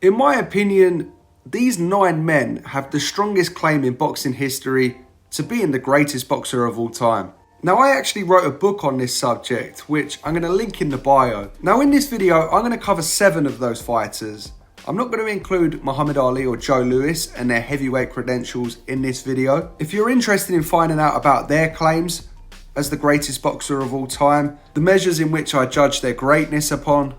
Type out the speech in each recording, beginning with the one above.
In my opinion, these 9 men have the strongest claim in boxing history to being the greatest boxer of all time. Now, I actually wrote a book on this subject, which I'm going to link in the bio. Now, in this video, I'm going to cover 7 of those fighters. I'm not going to include Muhammad Ali or Joe Louis and their heavyweight credentials in this video. If you're interested in finding out about their claims as the greatest boxer of all time, the measures in which I judge their greatness upon,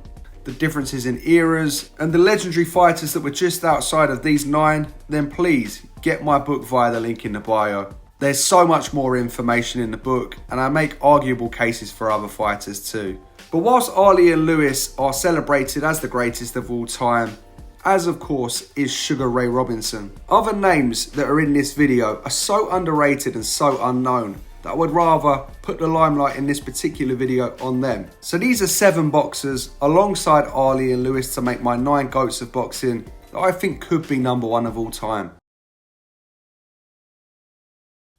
the differences in eras, and the legendary fighters that were just outside of these 9, then please get my book via the link in the bio. There's so much more information in the book, and I make arguable cases for other fighters too. But whilst Ali and Louis are celebrated as the greatest of all time, as of course is Sugar Ray Robinson, other names that are in this video are so underrated and so unknown that I would rather put the limelight in this particular video on them. So these are 7 boxers alongside Ali and Louis to make my 9 GOATs of boxing that I think could be number 1 of all time.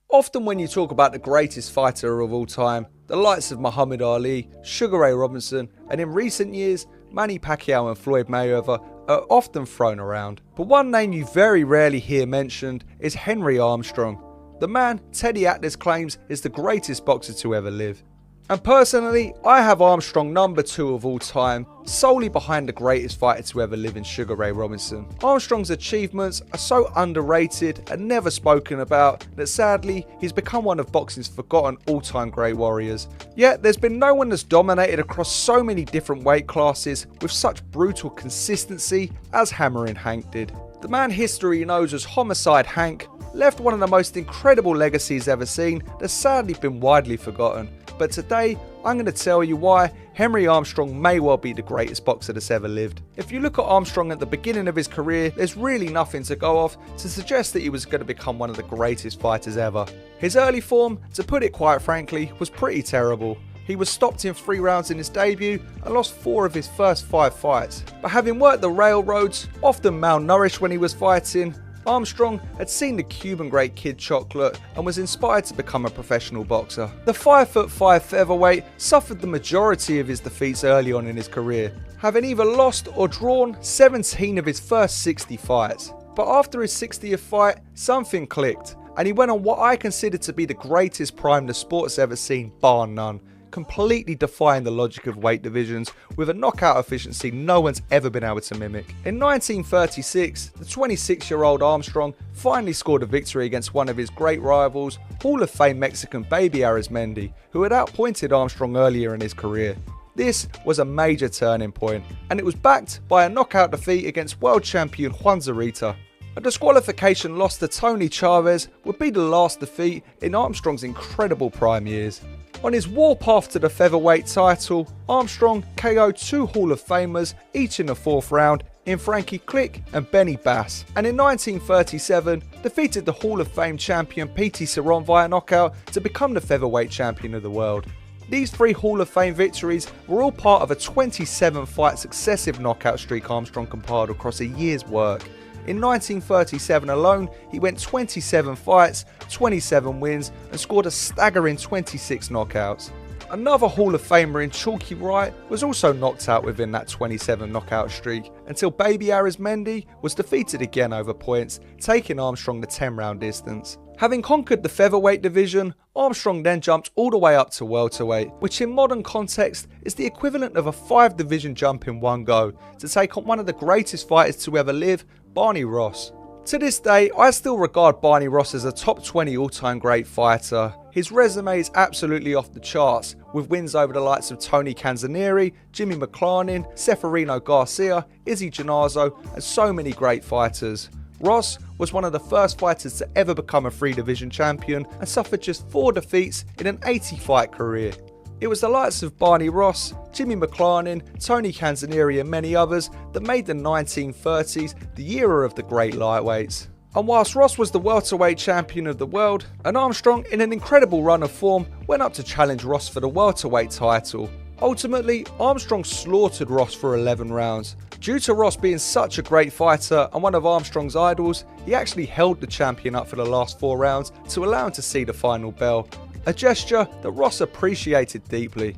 Often when you talk about the greatest fighter of all time, the likes of Muhammad Ali, Sugar Ray Robinson, and in recent years, Manny Pacquiao and Floyd Mayweather are often thrown around. But one name you very rarely hear mentioned is Henry Armstrong. The man Teddy Atlas claims is the greatest boxer to ever live. And personally, I have Armstrong number 2 of all time, solely behind the greatest fighter to ever live in Sugar Ray Robinson. Armstrong's achievements are so underrated and never spoken about that sadly he's become one of boxing's forgotten all-time great warriors. Yet there's been no one that's dominated across so many different weight classes with such brutal consistency as Hammerin' Hank did. The man history knows as Homicide Hank left one of the most incredible legacies ever seen that's sadly been widely forgotten. But today, I'm going to tell you why Henry Armstrong may well be the greatest boxer that's ever lived. If you look at Armstrong at the beginning of his career, there's really nothing to go off to suggest that he was going to become one of the greatest fighters ever. His early form, to put it quite frankly, was pretty terrible. He was stopped in 3 rounds in his debut and lost 4 of his first 5 fights. But having worked the railroads, often malnourished when he was fighting, Armstrong had seen the Cuban great Kid Chocolate and was inspired to become a professional boxer. The 5'5" featherweight suffered the majority of his defeats early on in his career, having either lost or drawn 17 of his first 60 fights. But after his 60th fight, something clicked, and he went on what I consider to be the greatest prime the sport's ever seen, bar none, completely defying the logic of weight divisions with a knockout efficiency no one's ever been able to mimic. In 1936, the 26-year-old Armstrong finally scored a victory against one of his great rivals, Hall of Fame Mexican Baby Arizmendi, who had outpointed Armstrong earlier in his career. This was a major turning point, and it was backed by a knockout defeat against world champion Juan Zarita. A disqualification loss to Tony Chavez would be the last defeat in Armstrong's incredible prime years. On his warpath to the featherweight title, Armstrong KO'd 2 Hall of Famers, each in the 4th round, in Frankie Click and Benny Bass, and in 1937 defeated the Hall of Fame champion P.T. Cerrone via knockout to become the featherweight champion of the world. These 3 Hall of Fame victories were all part of a 27-fight successive knockout streak Armstrong compiled across a year's work. In 1937 alone, he went 27 fights, 27 wins, and scored a staggering 26 knockouts. Another Hall of Famer in Chalky Wright was also knocked out within that 27 knockout streak, until Baby Arizmendi was defeated again over points, taking Armstrong the 10-round distance. Having conquered the featherweight division, Armstrong then jumped all the way up to welterweight, which in modern context is the equivalent of a 5-division jump in one go, to take on one of the greatest fighters to ever live, Barney Ross. To this day, I still regard Barney Ross as a top 20 all-time great fighter. His resume is absolutely off the charts, with wins over the likes of Tony Canzonieri, Jimmy McClarnin, Ceferino Garcia, Izzy Gennazo, and so many great fighters. Ross was one of the first fighters to ever become a 3-division champion and suffered just 4 defeats in an 80-fight career. It was the likes of Barney Ross, Jimmy McClarnin, Tony Canzonieri and many others that made the 1930s the era of the great lightweights. And whilst Ross was the welterweight champion of the world, and Armstrong, in an incredible run of form, went up to challenge Ross for the welterweight title. Ultimately, Armstrong slaughtered Ross for 11 rounds. Due to Ross being such a great fighter and one of Armstrong's idols, he actually held the champion up for the last 4 rounds to allow him to see the final bell, a gesture that Ross appreciated deeply.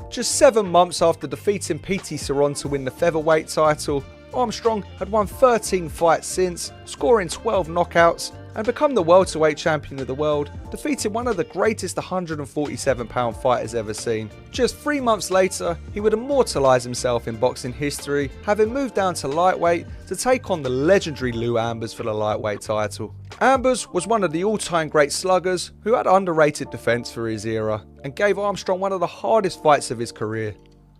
Just 7 months after defeating P.T. Cerrone to win the featherweight title, Armstrong had won 13 fights since, scoring 12 knockouts, and become the welterweight champion of the world, defeating one of the greatest 147-pound fighters ever seen. Just 3 months later, he would immortalise himself in boxing history, having moved down to lightweight to take on the legendary Lou Ambers for the lightweight title. Ambers was one of the all-time great sluggers who had underrated defence for his era, and gave Armstrong one of the hardest fights of his career.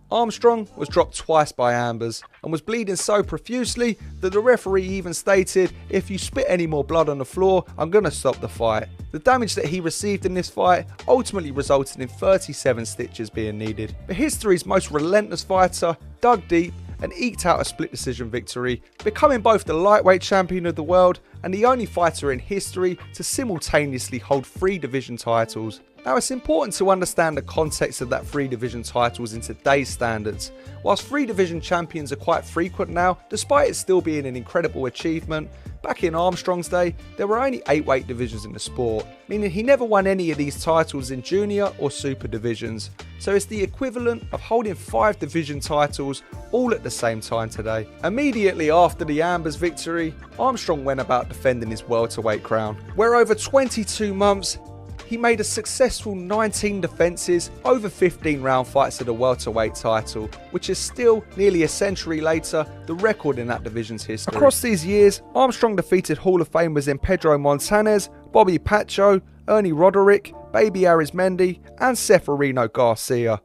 Armstrong was dropped twice by Ambers and was bleeding so profusely that the referee even stated, "If you spit any more blood on the floor, I'm gonna stop the fight." The damage that he received in this fight ultimately resulted in 37 stitches being needed. But history's most relentless fighter dug deep and eked out a split decision victory, becoming both the lightweight champion of the world and the only fighter in history to simultaneously hold 3 division titles. Now, it's important to understand the context of that 3 division titles in today's standards. Whilst 3 division champions are quite frequent now, despite it still being an incredible achievement, back in Armstrong's day, there were only 8 weight divisions in the sport, meaning he never won any of these titles in junior or super divisions. So it's the equivalent of holding 5 division titles all at the same time today. Immediately after the Ambers victory, Armstrong went about defending his welterweight crown, where over 22 months, he made a successful 19 defences over 15 round fights of the welterweight title, which is still, nearly a century later, the record in that division's history. Across these years, Armstrong defeated Hall of Famers in Pedro Montanez, Bobby Pacho, Ernie Roderick, Baby Arizmendi and Ceferino Garcia.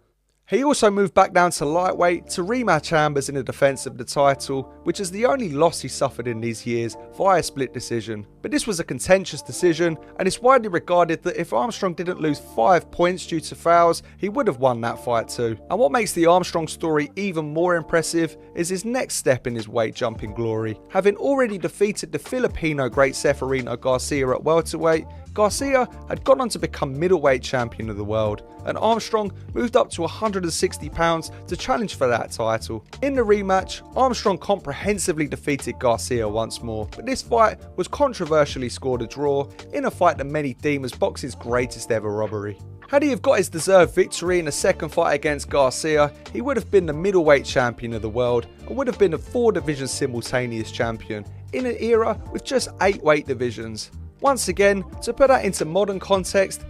He also moved back down to lightweight to rematch Ambers in the defence of the title, which is the only loss he suffered in these years via split decision. But this was a contentious decision, and it's widely regarded that if Armstrong didn't lose 5 points due to fouls, he would have won that fight too. And what makes the Armstrong story even more impressive is his next step in his weight jumping glory. Having already defeated the Filipino great Ceferino Garcia at welterweight, Garcia had gone on to become middleweight champion of the world, and Armstrong moved up to 160 pounds to challenge for that title. In the rematch, Armstrong comprehensively defeated Garcia once more, but this fight was controversially scored a draw in a fight that many deem as boxing's greatest ever robbery. Had he have got his deserved victory in the second fight against Garcia, he would have been the middleweight champion of the world and would have been a 4 division simultaneous champion in an era with just 8 weight divisions. Once again, to put that into modern context,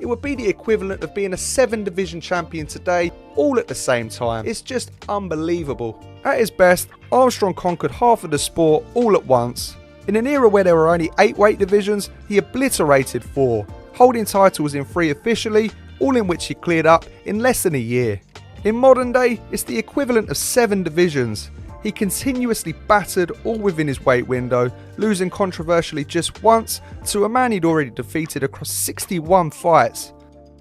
it would be the equivalent of being a 7 division champion today, all at the same time. It's just unbelievable. At his best, Armstrong conquered half of the sport all at once. In an era where there were only 8 weight divisions, he obliterated 4, holding titles in 3 officially, all in which he cleared up in less than a year. In modern day, it's the equivalent of 7 divisions. He continuously battered all within his weight window, losing controversially just once to a man he'd already defeated across 61 fights.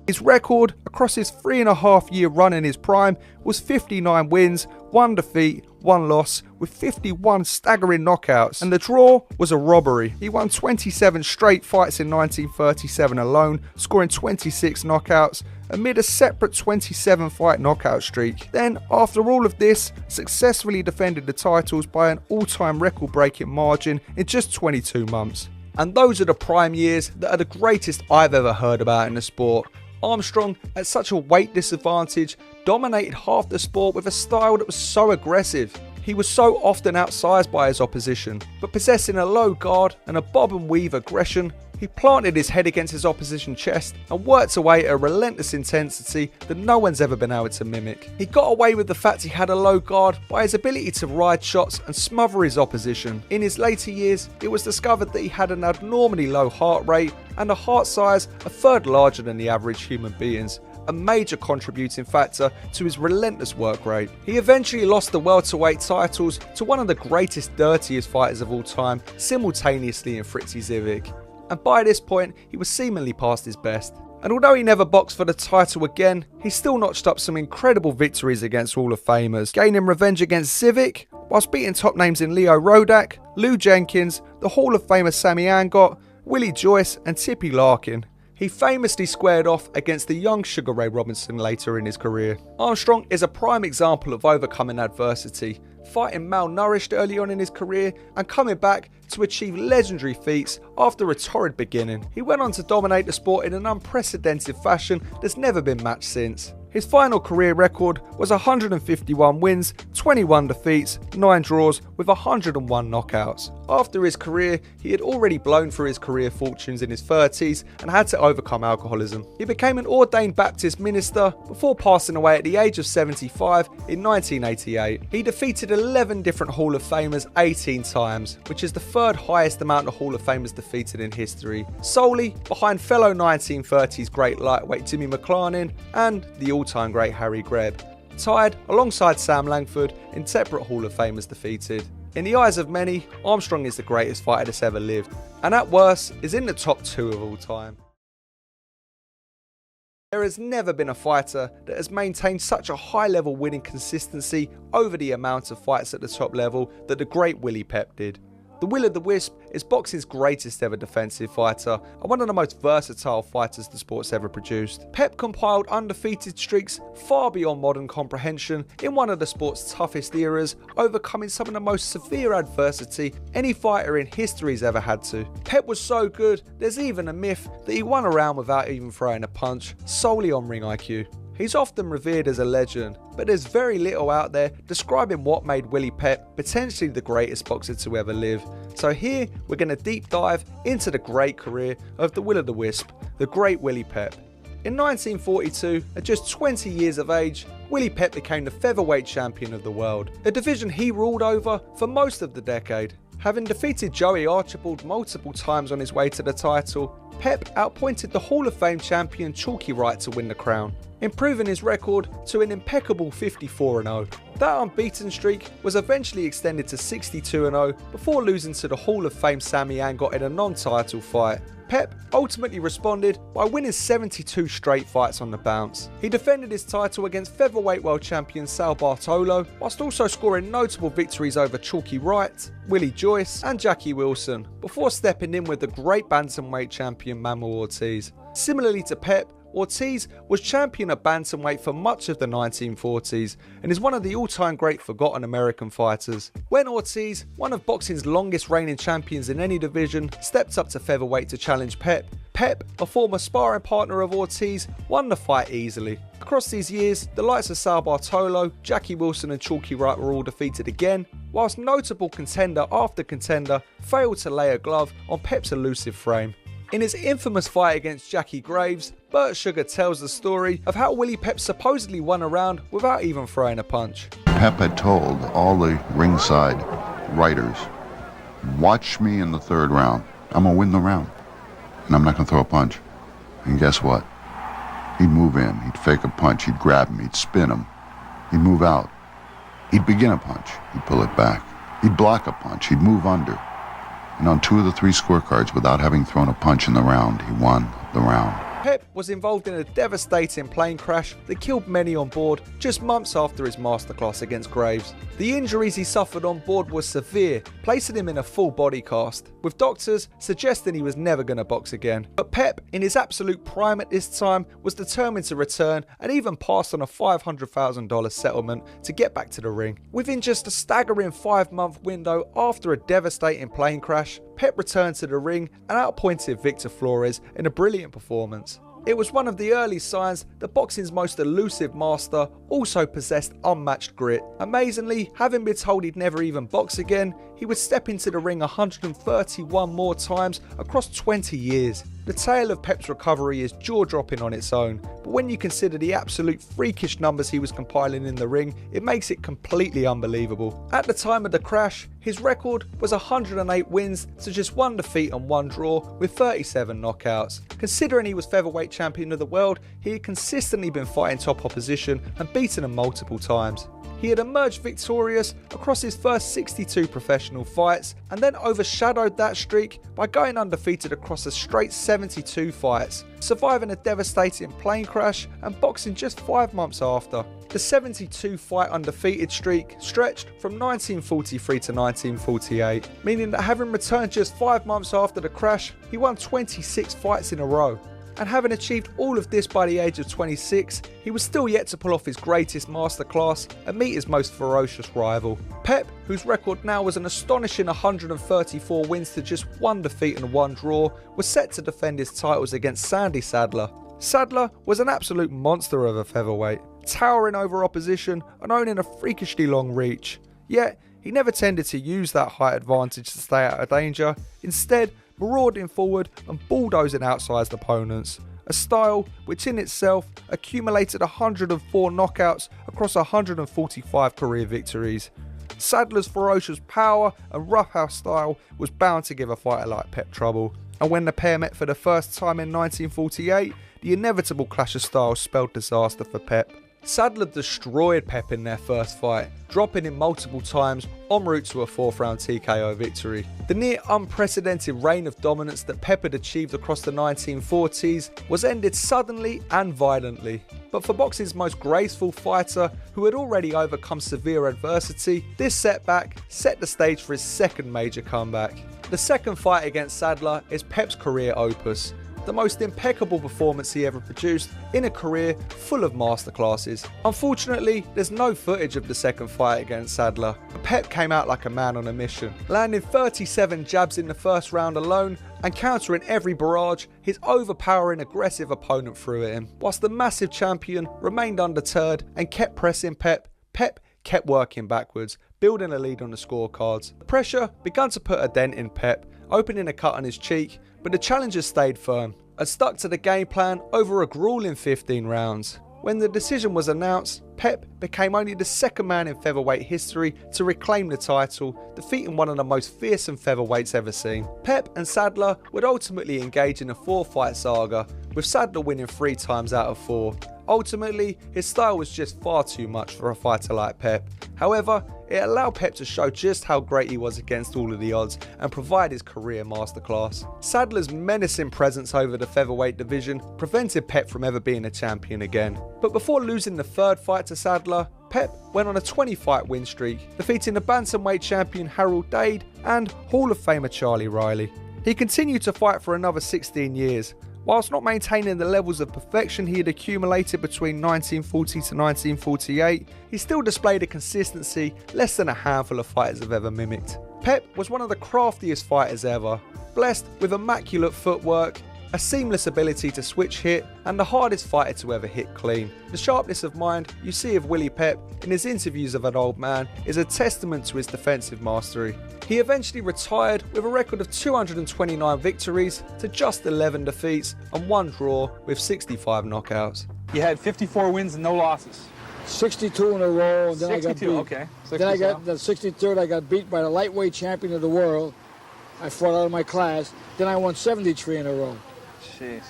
His record across his 3.5-year run in his prime was 59 wins, 1 defeat, 1 loss, with 51 staggering knockouts, and the draw was a robbery. He won 27 straight fights in 1937 alone, scoring 26 knockouts, amid a separate 27-fight knockout streak. Then, after all of this, successfully defended the titles by an all-time record-breaking margin in just 22 months. And those are the prime years that are the greatest I've ever heard about in the sport. Armstrong, at such a weight disadvantage, dominated half the sport with a style that was so aggressive. He was so often outsized by his opposition, but possessing a low guard and a bob and weave aggression, he planted his head against his opposition's chest and worked away at a relentless intensity that no one's ever been able to mimic. He got away with the fact he had a low guard by his ability to ride shots and smother his opposition. In his later years, it was discovered that he had an abnormally low heart rate and a heart size a third larger than the average human being's, a major contributing factor to his relentless work rate. He eventually lost the welterweight titles to one of the greatest, dirtiest fighters of all time, simultaneously in Fritzy Zivic. And by this point, he was seemingly past his best. And although he never boxed for the title again, he still notched up some incredible victories against Hall of Famers, gaining revenge against Zivic, whilst beating top names in Leo Rodak, Lou Jenkins, the Hall of Famer Sammy Angot, Willie Joyce and Tippy Larkin. He famously squared off against the young Sugar Ray Robinson later in his career. Armstrong is a prime example of overcoming adversity, fighting malnourished early on in his career and coming back to achieve legendary feats after a torrid beginning. He went on to dominate the sport in an unprecedented fashion that's never been matched since. His final career record was 151 wins, 21 defeats, 9 draws with 101 knockouts. After his career, he had already blown through his career fortunes in his 30s and had to overcome alcoholism. He became an ordained Baptist minister before passing away at the age of 75 in 1988. He defeated 11 different Hall of Famers 18 times, which is the third highest amount of Hall of Famers defeated in history, solely behind fellow 1930s great lightweight Jimmy McClarnin and the all-time great Harry Greb, tied alongside Sam Langford in separate Hall of Famers defeated. In the eyes of many, Armstrong is the greatest fighter that's ever lived, and at worst is in the top 2 of all time. There has never been a fighter that has maintained such a high level winning consistency over the amount of fights at the top level that the great Willie Pep did. The Will-o'-the-Wisp is boxing's greatest ever defensive fighter and one of the most versatile fighters the sport's ever produced. Pep compiled undefeated streaks far beyond modern comprehension in one of the sport's toughest eras, overcoming some of the most severe adversity any fighter in history's ever had to. Pep was so good, there's even a myth that he won a round without even throwing a punch, solely on ring IQ. He's often revered as a legend, but there's very little out there describing what made Willie Pep potentially the greatest boxer to ever live. So here, we're going to deep dive into the great career of the Will-o'-the-Wisp, the great Willie Pep. In 1942, at just 20 years of age, Willie Pep became the featherweight champion of the world, a division he ruled over for most of the decade. Having defeated Joey Archibald multiple times on his way to the title, Pep outpointed the Hall of Fame champion Chalky Wright to win the crown, improving his record to an impeccable 54-0. That unbeaten streak was eventually extended to 62-0 before losing to the Hall of Fame Sammy Angot in a non-title fight. Pep ultimately responded by winning 72 straight fights on the bounce. He defended his title against featherweight world champion Sal Bartolo, whilst also scoring notable victories over Chalky Wright, Willie Joyce and Jackie Wilson, before stepping in with the great bantamweight champion Manuel Ortiz. Similarly to Pep, Ortiz was champion at bantamweight for much of the 1940s and is one of the all-time great forgotten American fighters. When Ortiz, one of boxing's longest reigning champions in any division, stepped up to featherweight to challenge Pep, a former sparring partner of Ortiz, won the fight easily. Across these years, the likes of Sal Bartolo, Jackie Wilson and Chalky Wright were all defeated again, whilst notable contender after contender failed to lay a glove on Pep's elusive frame. In his infamous fight against Jackie Graves, Bert Sugar tells the story of how Willie Pep supposedly won a round without even throwing a punch. Pep had told all the ringside writers, watch me in the 3rd round. I'm going to win the round, and I'm not going to throw a punch. And guess what? He'd move in, he'd fake a punch, he'd grab him, he'd spin him, he'd move out. He'd begin a punch, he'd pull it back. He'd block a punch, he'd move under. And on 2 of the 3 scorecards, without having thrown a punch in the round, he won the round. Pep was involved in a devastating plane crash that killed many on board just months after his masterclass against Graves. The injuries he suffered on board were severe, placing him in a full body cast, with doctors suggesting he was never going to box again. But Pep, in his absolute prime at this time, was determined to return and even passed on a $500,000 settlement to get back to the ring. Within just a staggering 5-month window after a devastating plane crash, Pep returned to the ring and outpointed Victor Flores in a brilliant performance. It was one of the early signs that boxing's most elusive master also possessed unmatched grit. Amazingly, having been told he'd never even box again, he would step into the ring 131 more times across 20 years. The tale of Pep's recovery is jaw-dropping on its own, but when you consider the absolute freakish numbers he was compiling in the ring, it makes it completely unbelievable. At the time of the crash, his record was 108 wins to just 1 defeat and 1 draw with 37 knockouts. Considering he was featherweight champion of the world, he had consistently been fighting top opposition and beaten them multiple times. He had emerged victorious across his first 62 professional fights and then overshadowed that streak by going undefeated across a straight 72 fights, surviving a devastating plane crash and boxing just 5 months after. The 72 fight undefeated streak stretched from 1943 to 1948, meaning that having returned just 5 months after the crash, he won 26 fights in a row. And having achieved all of this by the age of 26, he was still yet to pull off his greatest masterclass and meet his most ferocious rival. Pep, whose record now was an astonishing 134 wins to just 1 defeat and 1 draw, was set to defend his titles against Sandy Sadler. Sadler was an absolute monster of a featherweight, towering over opposition and owning a freakishly long reach. Yet, he never tended to use that height advantage to stay out of danger, instead marauding forward and bulldozing outsized opponents. A style which in itself accumulated 104 knockouts across 145 career victories. Sadler's ferocious power and roughhouse style was bound to give a fighter like Pep trouble, and when the pair met for the first time in 1948, the inevitable clash of styles spelled disaster for Pep. Sadler destroyed Pep in their first fight, dropping him multiple times en route to a 4th round TKO victory. The near unprecedented reign of dominance that Pep had achieved across the 1940s was ended suddenly and violently. But for boxing's most graceful fighter, who had already overcome severe adversity, this setback set the stage for his second major comeback. The second fight against Sadler is Pep's career opus, the most impeccable performance he ever produced in a career full of masterclasses. Unfortunately, there's no footage of the second fight against Sadler. Pep came out like a man on a mission, landing 37 jabs in the first round alone and countering every barrage his overpowering aggressive opponent threw at him. Whilst the massive champion remained undeterred and kept pressing Pep, Pep kept working backwards, building a lead on the scorecards. The pressure began to put a dent in Pep, opening a cut on his cheek, but the challengers stayed firm and stuck to the game plan over a grueling 15 rounds. When the decision was announced, Pep became only the second man in featherweight history to reclaim the title, defeating one of the most fearsome featherweights ever seen. Pep and Sadler would ultimately engage in a 4-fight saga, with Sadler winning 3 times out of 4. Ultimately, his style was just far too much for a fighter like Pep. However, it allowed Pep to show just how great he was against all of the odds and provide his career masterclass. Sadler's menacing presence over the featherweight division prevented Pep from ever being a champion again. But before losing the third fight to Sadler, Pep went on a 20-fight win streak, defeating the bantamweight champion Harold Dade and Hall of Famer Charlie Riley. He continued to fight for another 16 years, whilst not maintaining the levels of perfection he had accumulated between 1940 to 1948, he still displayed a consistency less than a handful of fighters have ever mimicked. Pep was one of the craftiest fighters ever, blessed with immaculate footwork, a seamless ability to switch hit, and the hardest fighter to ever hit clean. The sharpness of mind you see of Willie Pep in his interviews of an old man is a testament to his defensive mastery. He eventually retired with a record of 229 victories to just 11 defeats and 1 draw with 65 knockouts. You had 54 wins and no losses. 62 in a row, and then I got beat. Okay. 62. Then I got the 63rd. I got beat by the lightweight champion of the world. I fought out of my class. Then I won 73 in a row. Jeez.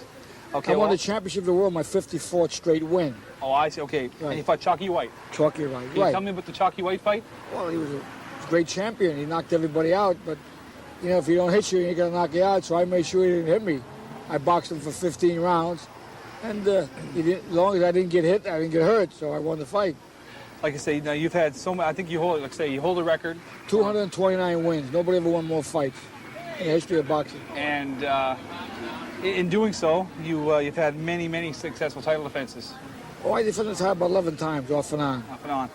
Okay. I won the championship of the world, my 54th straight win. Oh, I see. Okay. Right. And you fought Chalky White. Chalky White. Can you tell me about the Chalky White fight? Well, he was a great champion. He knocked everybody out, but you know, if he don't hit you, he's gonna knock you out. So I made sure he didn't hit me. I boxed him for 15 rounds, and as long as I didn't get hit, I didn't get hurt. So I won the fight. Like I say, now you've had so many. I think you hold. Like say, you hold a record. 229 wins. Nobody ever won more fights in the history of boxing. And in doing so, you've had many successful title defenses. Oh, I defended the title about 11 times, off and on. Off and on.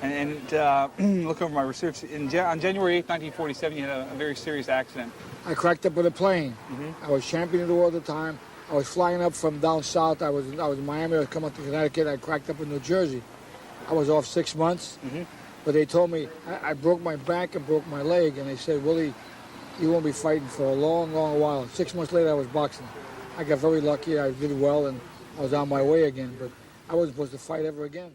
And look over my research. On January 8th, 1947, you had a very serious accident. I cracked up with a plane. I was champion of the world at the time. I was flying up from down south. I was in Miami. I was coming up to Connecticut. I cracked up in New Jersey. I was off 6 months. But they told me I broke my back and broke my leg. And they said, Willie, you won't be fighting for a long while. 6 months later, I was boxing. I got very lucky. I did well, and I was on my way again. But I wasn't supposed to fight ever again.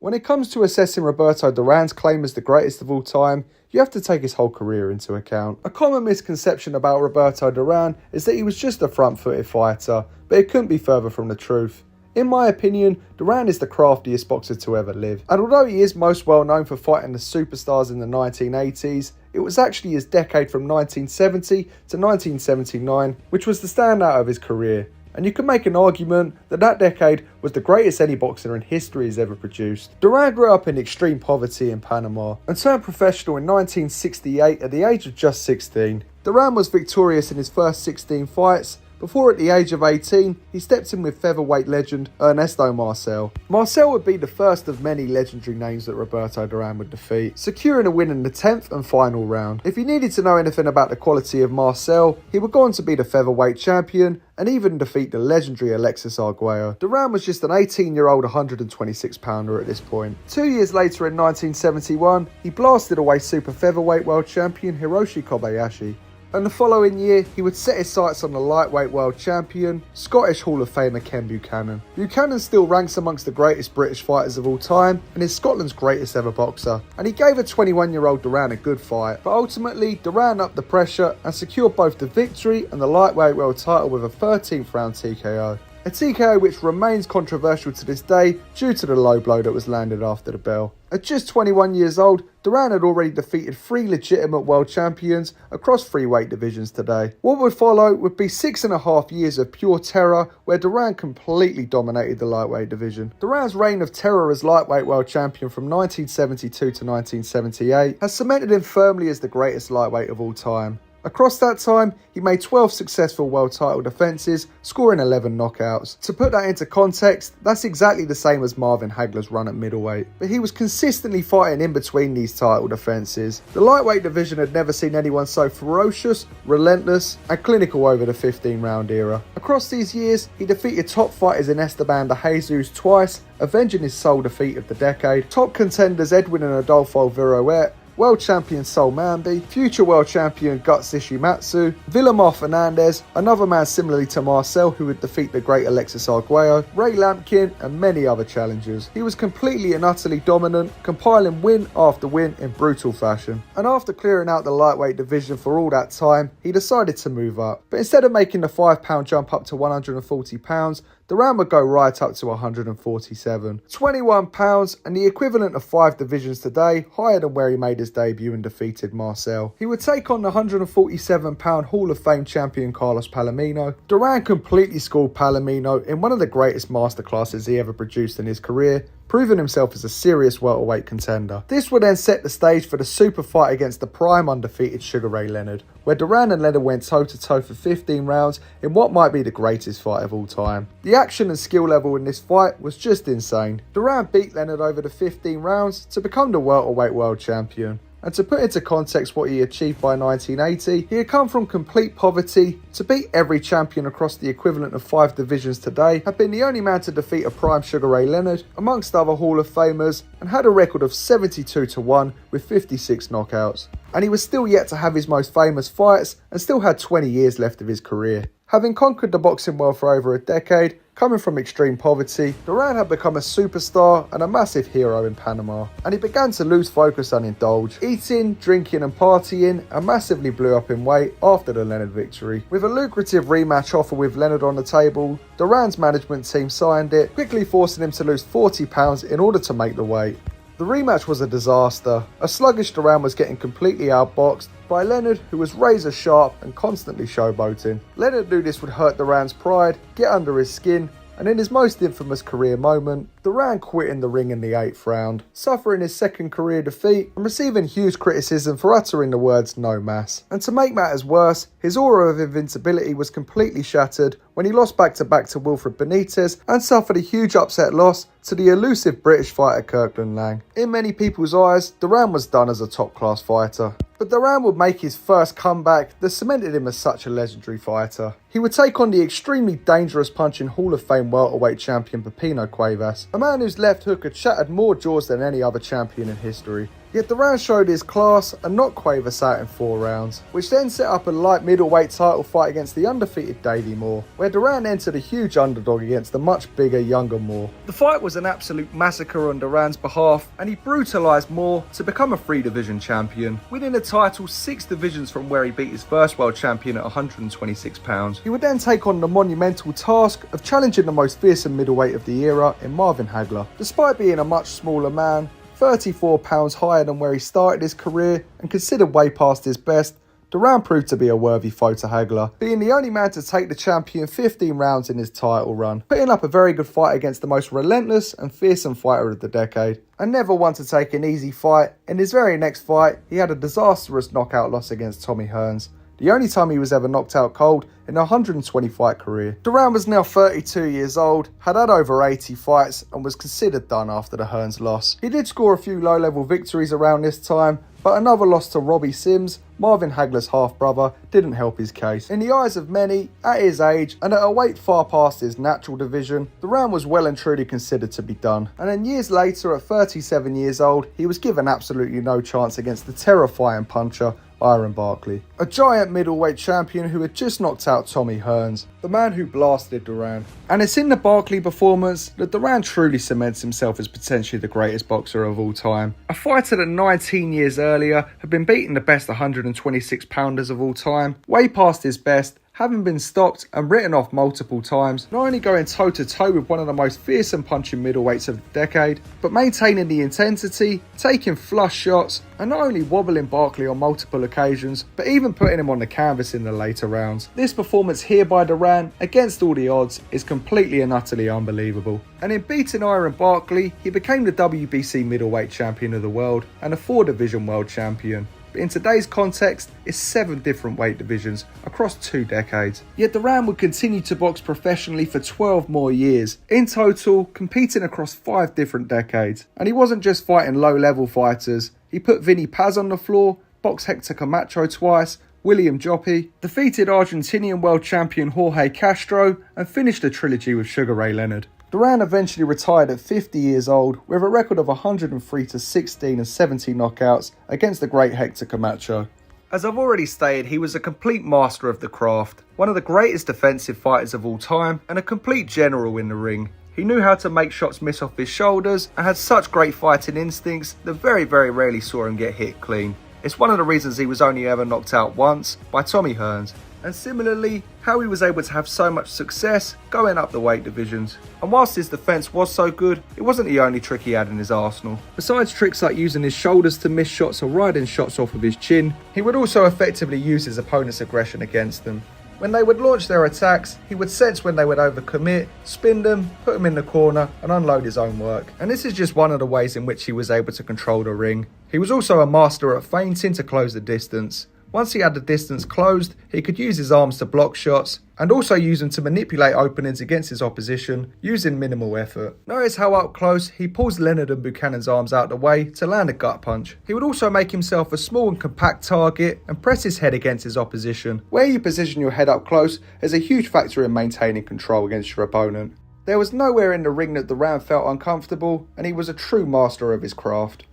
When it comes to assessing Roberto Duran's claim as the greatest of all time, you have to take his whole career into account. A common misconception about Roberto Duran is that he was just a front-footed fighter, but it couldn't be further from the truth. In my opinion, Duran is the craftiest boxer to ever live, and although he is most well known for fighting the superstars in the 1980s, it was actually his decade from 1970 to 1979 which was the standout of his career. And you can make an argument that that decade was the greatest any boxer in history has ever produced. Duran grew up in extreme poverty in Panama and turned professional in 1968 at the age of just 16. Duran was victorious in his first 16 fights before at the age of 18 he stepped in with featherweight legend Ernesto Marcel. Marcel would be the first of many legendary names that Roberto Duran would defeat, securing a win in the 10th and final round. If you needed to know anything about the quality of Marcel, he would go on to be the featherweight champion and even defeat the legendary Alexis Arguello. Duran was just an 18-year-old 126-pounder at this point. 2 years later in 1971, he blasted away super featherweight world champion Hiroshi Kobayashi. And the following year, he would set his sights on the lightweight world champion, Scottish Hall of Famer Ken Buchanan. Buchanan still ranks amongst the greatest British fighters of all time and is Scotland's greatest ever boxer. And he gave a 21-year-old Duran a good fight, but ultimately Duran upped the pressure and secured both the victory and the lightweight world title with a 13th round TKO. A TKO which remains controversial to this day due to the low blow that was landed after the bell. At just 21 years old, Duran had already defeated 3 legitimate world champions across 3 weight divisions today. What would follow would be 6.5 years of pure terror where Duran completely dominated the lightweight division. Duran's reign of terror as lightweight world champion from 1972 to 1978 has cemented him firmly as the greatest lightweight of all time. Across that time, he made 12 successful world title defences, scoring 11 knockouts. To put that into context, that's exactly the same as Marvin Hagler's run at middleweight. But he was consistently fighting in between these title defences. The lightweight division had never seen anyone so ferocious, relentless and clinical over the 15-round era. Across these years, he defeated top fighters in Esteban de Jesus twice, avenging his sole defeat of the decade. Top contenders Edwin and Adolfo Viroet, world champion Sol Manby, future world champion Guts Ishimatsu, Villamar Fernandez, another man similarly to Marcel who would defeat the great Alexis Arguello, Ray Lampkin and many other challengers. He was completely and utterly dominant, compiling win after win in brutal fashion. And after clearing out the lightweight division for all that time, he decided to move up. But instead of making the £5 jump up to £140, Duran would go right up to 147. £21 and the equivalent of 5 divisions today, higher than where he made his debut and defeated Marcel. He would take on the £147 Hall of Fame champion Carlos Palomino. Duran completely schooled Palomino in one of the greatest masterclasses he ever produced in his career, proving himself as a serious welterweight contender. This would then set the stage for the super fight against the prime undefeated Sugar Ray Leonard, where Duran and Leonard went toe-to-toe for 15 rounds in what might be the greatest fight of all time. The action and skill level in this fight was just insane. Duran beat Leonard over the 15 rounds to become the welterweight world champion. And to put into context what he achieved by 1980, he had come from complete poverty to beat every champion across the equivalent of 5 divisions today, had been the only man to defeat a prime Sugar Ray Leonard, amongst other Hall of Famers, and had a record of 72-1 with 56 knockouts. And he was still yet to have his most famous fights and still had 20 years left of his career. Having conquered the boxing world for over a decade, coming from extreme poverty, Duran had become a superstar and a massive hero in Panama, and he began to lose focus and indulge, eating, drinking and partying, and massively blew up in weight after the Leonard victory. With a lucrative rematch offer with Leonard on the table, Duran's management team signed it, quickly forcing him to lose £40 in order to make the weight. The rematch was a disaster. A sluggish Duran was getting completely outboxed by Leonard, who was razor sharp and constantly showboating. Leonard knew this would hurt Duran's pride, get under his skin, and in his most infamous career moment, Duran quit in the ring in the 8th round, suffering his second career defeat and receiving huge criticism for uttering the words "no mas." And to make matters worse, his aura of invincibility was completely shattered when he lost back-to-back to Wilfred Benitez and suffered a huge upset loss to the elusive British fighter Kirkland Lang. In many people's eyes, Duran was done as a top-class fighter. But Duran would make his first comeback that cemented him as such a legendary fighter. He would take on the extremely dangerous punching Hall of Fame welterweight champion Pepino Cuevas, a man whose left hook had shattered more jaws than any other champion in history. Yet Duran showed his class and knocked Cuevas out in 4 rounds, which then set up a light middleweight title fight against the undefeated Davey Moore, where Duran entered a huge underdog against the much bigger, younger Moore. The fight was an absolute massacre on Duran's behalf, and he brutalised Moore to become a 3-division champion, winning the title 6 divisions from where he beat his first world champion at £126. He would then take on the monumental task of challenging the most fearsome middleweight of the era in Marvin Hagler. Despite being a much smaller man, 34 pounds higher than where he started his career and considered way past his best, Duran proved to be a worthy foe to Hagler, being the only man to take the champion 15 rounds in his title run, putting up a very good fight against the most relentless and fearsome fighter of the decade. And never one to take an easy fight, in his very next fight, he had a disastrous knockout loss against Tommy Hearns, the only time he was ever knocked out cold in a 120 fight career. Duran was now 32 years old, had over 80 fights and was considered done after the Hearns loss. He did score a few low-level victories around this time, but another loss to Robbie Sims, Marvin Hagler's half-brother, didn't help his case. In the eyes of many, at his age and at a weight far past his natural division, Duran was well and truly considered to be done. And then years later, at 37 years old, he was given absolutely no chance against the terrifying puncher Iron Barkley, a giant middleweight champion who had just knocked out Tommy Hearns, the man who blasted Duran. And it's in the Barkley performance that Duran truly cements himself as potentially the greatest boxer of all time. A fighter that 19 years earlier had been beating the best 126 pounders of all time, way past his best, having been stopped and written off multiple times, not only going toe-to-toe with one of the most fearsome punching middleweights of the decade, but maintaining the intensity, taking flush shots, and not only wobbling Barkley on multiple occasions, but even putting him on the canvas in the later rounds. This performance here by Duran, against all the odds, is completely and utterly unbelievable. And in beating Iron Barkley, he became the WBC middleweight champion of the world and a 4-division world champion. But in today's context, it's 7 different weight divisions across 2 decades. Yet Duran would continue to box professionally for 12 more years, in total competing across 5 different decades. And he wasn't just fighting low-level fighters. He put Vinny Paz on the floor, boxed Hector Camacho twice, William Joppy, defeated Argentinian world champion Jorge Castro, and finished a trilogy with Sugar Ray Leonard. Duran eventually retired at 50 years old with a record of 103 to 16 and 70 knockouts against the great Hector Camacho. As I've already stated, he was a complete master of the craft, one of the greatest defensive fighters of all time, and a complete general in the ring. He knew how to make shots miss off his shoulders and had such great fighting instincts that very rarely saw him get hit clean. It's one of the reasons he was only ever knocked out once by Tommy Hearns. And similarly, how he was able to have so much success going up the weight divisions. And whilst his defence was so good, it wasn't the only trick he had in his arsenal. Besides tricks like using his shoulders to miss shots or riding shots off of his chin, he would also effectively use his opponent's aggression against them. When they would launch their attacks, he would sense when they would overcommit, spin them, put them in the corner and unload his own work. And this is just one of the ways in which he was able to control the ring. He was also a master at feinting to close the distance. Once he had the distance closed, he could use his arms to block shots and also use them to manipulate openings against his opposition using minimal effort. Notice how up close he pulls Leonard and Buchanan's arms out the way to land a gut punch. He would also make himself a small and compact target and press his head against his opposition. Where you position your head up close is a huge factor in maintaining control against your opponent. There was nowhere in the ring that Duran felt uncomfortable, and he was a true master of his craft.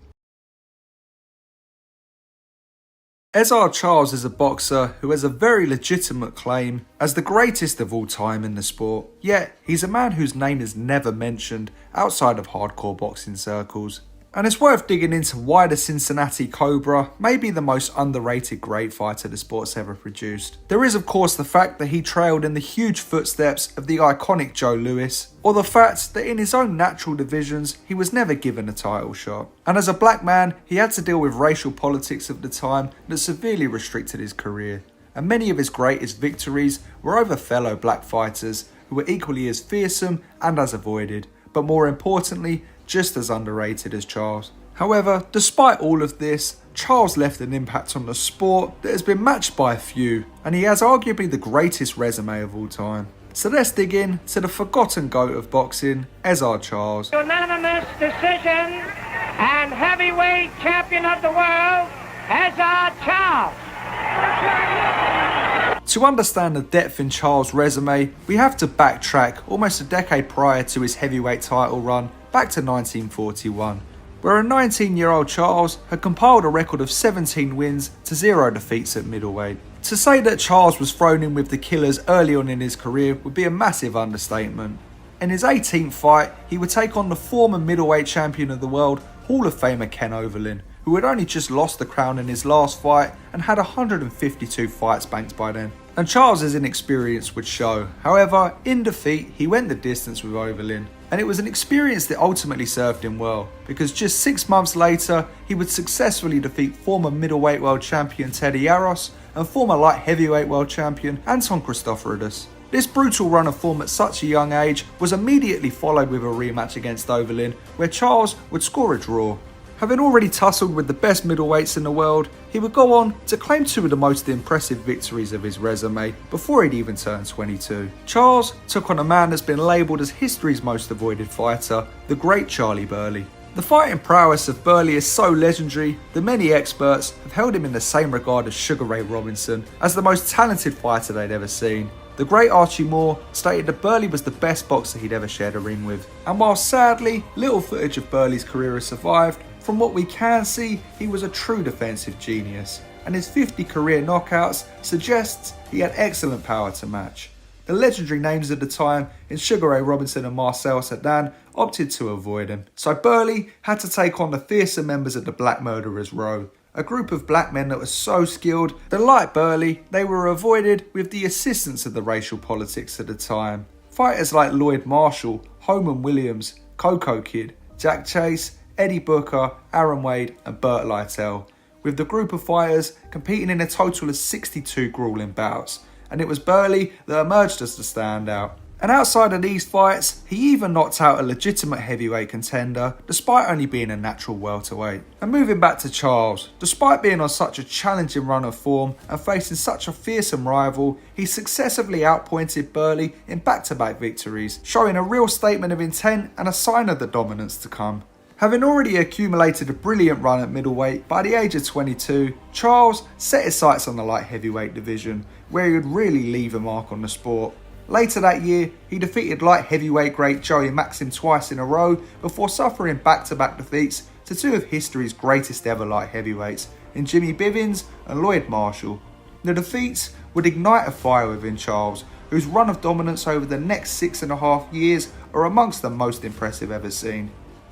Ezzard Charles is a boxer who has a very legitimate claim as the greatest of all time in the sport. Yet, he's a man whose name is never mentioned outside of hardcore boxing circles. And it's worth digging into why the Cincinnati Cobra may be the most underrated great fighter the sport's ever produced. There is of course the fact that he trailed in the huge footsteps of the iconic Joe Louis, or the fact that in his own natural divisions he was never given a title shot. And as a black man, he had to deal with racial politics of the time that severely restricted his career. And many of his greatest victories were over fellow black fighters who were equally as fearsome and as avoided, but more importantly, just as underrated as Charles. However, despite all of this, Charles left an impact on the sport that has been matched by a few, and he has arguably the greatest resume of all time. So let's dig in to the forgotten GOAT of boxing, Ezzard Charles. Unanimous decision and heavyweight champion of the world, Ezzard Charles. To understand the depth in Charles' resume, we have to backtrack almost a decade prior to his heavyweight title run, back to 1941, where a 19-year-old Charles had compiled a record of 17 wins to 0 defeats at middleweight. To say that Charles was thrown in with the killers early on in his career would be a massive understatement. In his 18th fight, he would take on the former middleweight champion of the world, Hall of Famer Ken Overlin, who had only just lost the crown in his last fight and had 152 fights banked by then. And Charles' inexperience would show. However, in defeat, he went the distance with Overlin. And it was an experience that ultimately served him well, because just 6 months later, he would successfully defeat former middleweight world champion Teddy Yaros and former light heavyweight world champion Anton Christoforidis. This brutal run of form at such a young age was immediately followed with a rematch against Overlin, where Charles would score a draw. Having already tussled with the best middleweights in the world, he would go on to claim two of the most impressive victories of his resume before he'd even turned 22. Charles took on a man that's been labelled as history's most avoided fighter, the great Charlie Burley. The fighting prowess of Burley is so legendary that many experts have held him in the same regard as Sugar Ray Robinson, as the most talented fighter they'd ever seen. The great Archie Moore stated that Burley was the best boxer he'd ever shared a ring with. And while sadly little footage of Burley's career has survived, from what we can see, he was a true defensive genius, and his 50 career knockouts suggests he had excellent power to match. The legendary names of the time in Sugar Ray Robinson and Marcel Cerdan opted to avoid him, so Burley had to take on the fearsome members of the Black Murderers Row, a group of black men that was so skilled that, like Burley, they were avoided with the assistance of the racial politics of the time. Fighters like Lloyd Marshall, Holman Williams, Coco Kid, Jack Chase, Eddie Booker, Aaron Wade and Burt Lytell, with the group of fighters competing in a total of 62 grueling bouts, and it was Burley that emerged as the standout. And outside of these fights, he even knocked out a legitimate heavyweight contender, despite only being a natural welterweight. And moving back to Charles, despite being on such a challenging run of form and facing such a fearsome rival, he successively outpointed Burley in back-to-back victories, showing a real statement of intent and a sign of the dominance to come. Having already accumulated a brilliant run at middleweight, by the age of 22, Charles set his sights on the light heavyweight division, where he would really leave a mark on the sport. Later that year, he defeated light heavyweight great Joey Maxim twice in a row before suffering back-to-back defeats to two of history's greatest ever light heavyweights in Jimmy Bivins and Lloyd Marshall. The defeats would ignite a fire within Charles, whose run of dominance over the next 6.5 years are amongst the most impressive ever seen.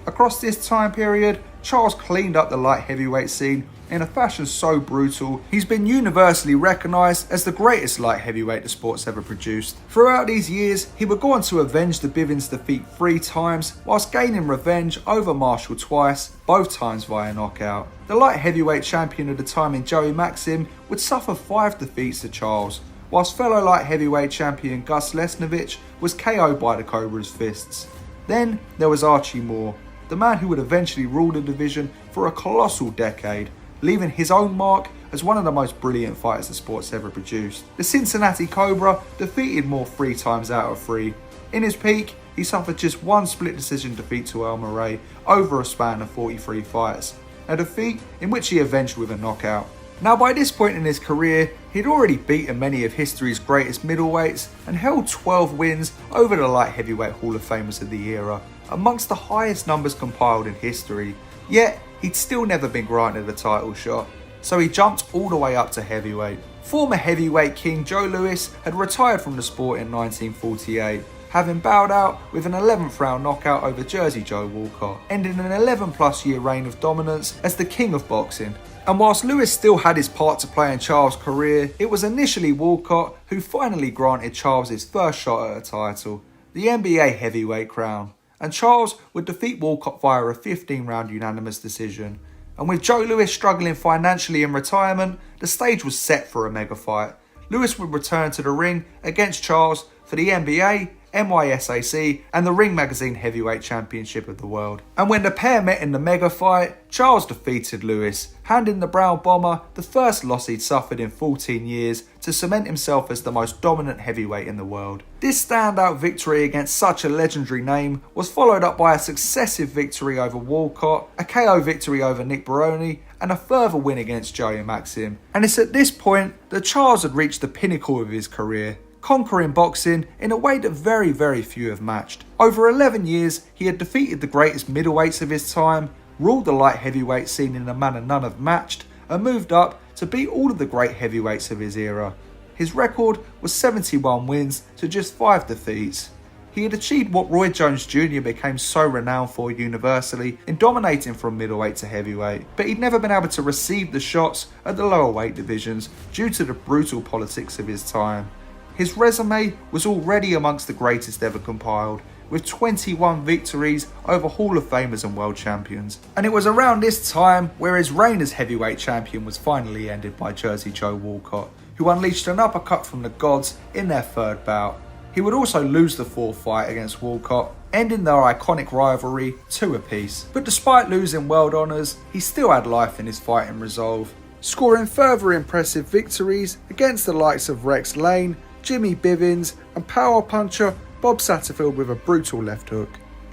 Across this time period, Charles cleaned up the light heavyweight scene in a fashion so brutal, he's been universally recognised as the greatest light heavyweight the sport's ever produced. Throughout these years, he would go on to avenge the Bivins defeat 3 times, whilst gaining revenge over Marshall twice, both times via knockout. The light heavyweight champion of the time in Joey Maxim would suffer 5 defeats to Charles, whilst fellow light heavyweight champion Gus Lesnovich was KO'd by the Cobra's fists. Then there was Archie Moore, the man who would eventually rule the division for a colossal decade, leaving his own mark as one of the most brilliant fighters the sport's ever produced. The Cincinnati Cobra defeated Moore 3 times out of 3. In his peak, he suffered just 1 split decision defeat to El Murray over a span of 43 fights, a defeat in which he avenged with a knockout. Now by this point in his career, he'd already beaten many of history's greatest middleweights and held 12 wins over the light heavyweight Hall of Famers of the era, amongst the highest numbers compiled in history. Yet, he'd still never been granted a title shot, so he jumped all the way up to heavyweight. Former heavyweight king Joe Louis had retired from the sport in 1948, having bowed out with an 11th round knockout over Jersey Joe Walcott, ending an 11+ year reign of dominance as the king of boxing. And whilst Louis still had his part to play in Charles' career, it was initially Walcott who finally granted Charles his first shot at a title, the NBA heavyweight crown. And Charles would defeat Walcott via a 15-round unanimous decision. And with Joe Louis struggling financially in retirement, the stage was set for a mega fight. Louis would return to the ring against Charles for the NBA, NYSAC and the Ring Magazine Heavyweight Championship of the world. And when the pair met in the mega fight, Charles defeated Louis, handing the Brown Bomber the first loss he'd suffered in 14 years to cement himself as the most dominant heavyweight in the world. This standout victory against such a legendary name was followed up by a successive victory over Walcott, a KO victory over Nick Baroni, and a further win against Joey Maxim. And it's at this point that Charles had reached the pinnacle of his career, conquering boxing in a way that very few have matched. Over 11 years, he had defeated the greatest middleweights of his time, ruled the light heavyweight scene in a manner none have matched, and moved up to beat all of the great heavyweights of his era. His record was 71 wins to just 5 defeats. He had achieved what Roy Jones Jr. became so renowned for universally in dominating from middleweight to heavyweight, but he'd never been able to receive the shots at the lower weight divisions due to the brutal politics of his time. His resume was already amongst the greatest ever compiled, with 21 victories over Hall of Famers and world champions. And it was around this time where his reign as heavyweight champion was finally ended by Jersey Joe Walcott, who unleashed an uppercut from the gods in their 3rd bout. He would also lose the 4th fight against Walcott, ending their iconic rivalry 2 apiece. But despite losing world honours, he still had life in his fighting resolve, scoring further impressive victories against the likes of Rex Lane, Jimmy Bivins and power puncher Bob Satterfield with a brutal left hook.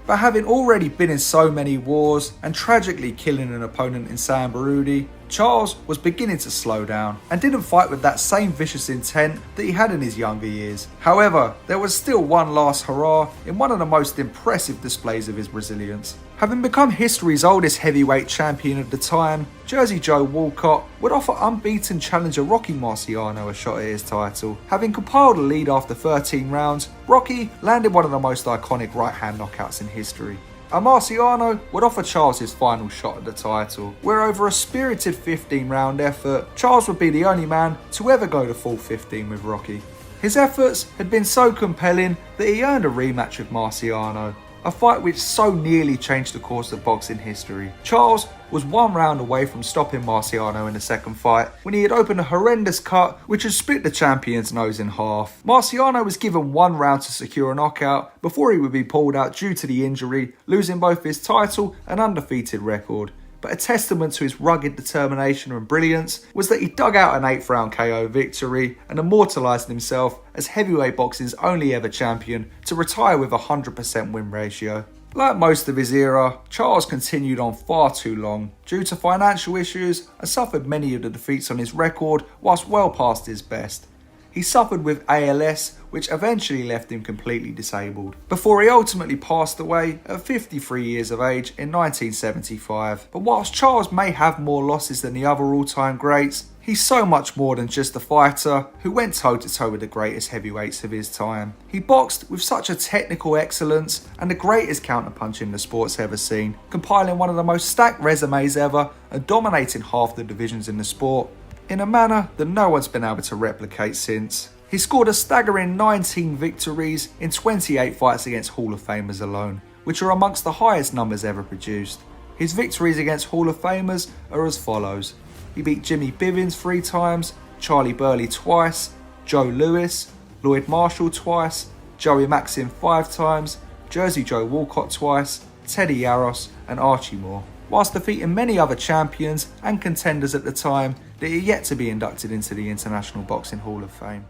But having already been in so many wars and tragically killing an opponent in San Barudi, Charles was beginning to slow down and didn't fight with that same vicious intent that he had in his younger years. However, there was still one last hurrah in one of the most impressive displays of his resilience. Having become history's oldest heavyweight champion at the time, Jersey Joe Walcott would offer unbeaten challenger Rocky Marciano a shot at his title. Having compiled a lead after 13 rounds, Rocky landed one of the most iconic right-hand knockouts in history. And Marciano would offer Charles his final shot at the title, where over a spirited 15-round effort, Charles would be the only man to ever go the full 15 with Rocky. His efforts had been so compelling that he earned a rematch with Marciano, a fight which so nearly changed the course of boxing history. Charles was 1 round away from stopping Marciano in the second fight when he had opened a horrendous cut which had split the champion's nose in half. Marciano was given 1 round to secure a knockout before he would be pulled out due to the injury, losing both his title and undefeated record. But a testament to his rugged determination and brilliance was that he dug out an 8th round KO victory and immortalised himself as heavyweight boxing's only ever champion to retire with a 100% win ratio. Like most of his era, Charles continued on far too long due to financial issues and suffered many of the defeats on his record whilst well past his best. He suffered with ALS, which eventually left him completely disabled, before he ultimately passed away at 53 years of age in 1975. But whilst Charles may have more losses than the other all-time greats, he's so much more than just a fighter who went toe-to-toe with the greatest heavyweights of his time. He boxed with such a technical excellence and the greatest counterpunching the sport's ever seen, compiling one of the most stacked resumes ever and dominating half the divisions in the sport in a manner that no one's been able to replicate since. He scored a staggering 19 victories in 28 fights against Hall of Famers alone, which are amongst the highest numbers ever produced. His victories against Hall of Famers are as follows. He beat Jimmy Bivins 3 times, Charlie Burley twice, Joe Louis, Lloyd Marshall twice, Joey Maxim 5 times, Jersey Joe Walcott twice, Teddy Yaros and Archie Moore, whilst defeating many other champions and contenders at the time that are yet to be inducted into the International Boxing Hall of Fame.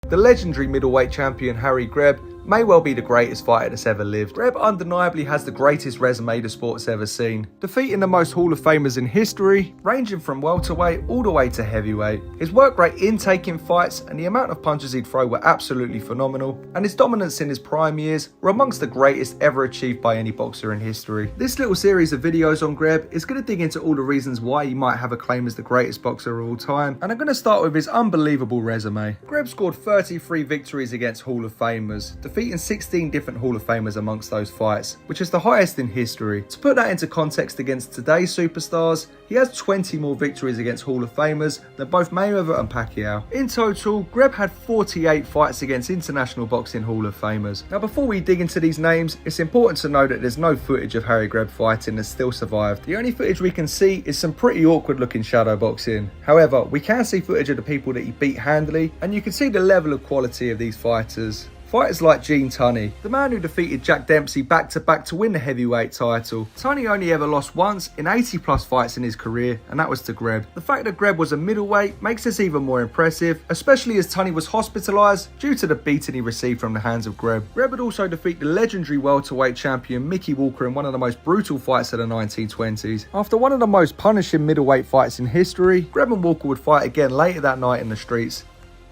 The legendary middleweight champion Harry Greb may well be the greatest fighter that's ever lived. Greb undeniably has the greatest resume the sport's ever seen, defeating the most Hall of Famers in history, ranging from welterweight all the way to heavyweight. His work rate in taking fights and the amount of punches he'd throw were absolutely phenomenal, and his dominance in his prime years were amongst the greatest ever achieved by any boxer in history. This little series of videos on Greb is going to dig into all the reasons why he might have a claim as the greatest boxer of all time, and I'm going to start with his unbelievable resume. Greb scored 33 victories against Hall of Famers, defeating 16 different Hall of Famers amongst those fights, which is the highest in history. To put that into context against today's superstars, he has 20 more victories against Hall of Famers than both Mayweather and Pacquiao. In total, Greb had 48 fights against International Boxing Hall of Famers. Now before we dig into these names, it's important to know that there's no footage of Harry Greb fighting that's still survived. The only footage we can see is some pretty awkward looking shadow boxing. However, we can see footage of the people that he beat handily, and you can see the level of quality of these fighters. Fighters like Gene Tunney, the man who defeated Jack Dempsey back-to-back to win the heavyweight title. Tunney only ever lost once in 80 plus fights in his career, and that was to Greb. The fact that Greb was a middleweight makes this even more impressive, especially as Tunney was hospitalised due to the beating he received from the hands of Greb. Greb would also defeat the legendary welterweight champion Mickey Walker in one of the most brutal fights of the 1920s. After one of the most punishing middleweight fights in history, Greb and Walker would fight again later that night in the streets.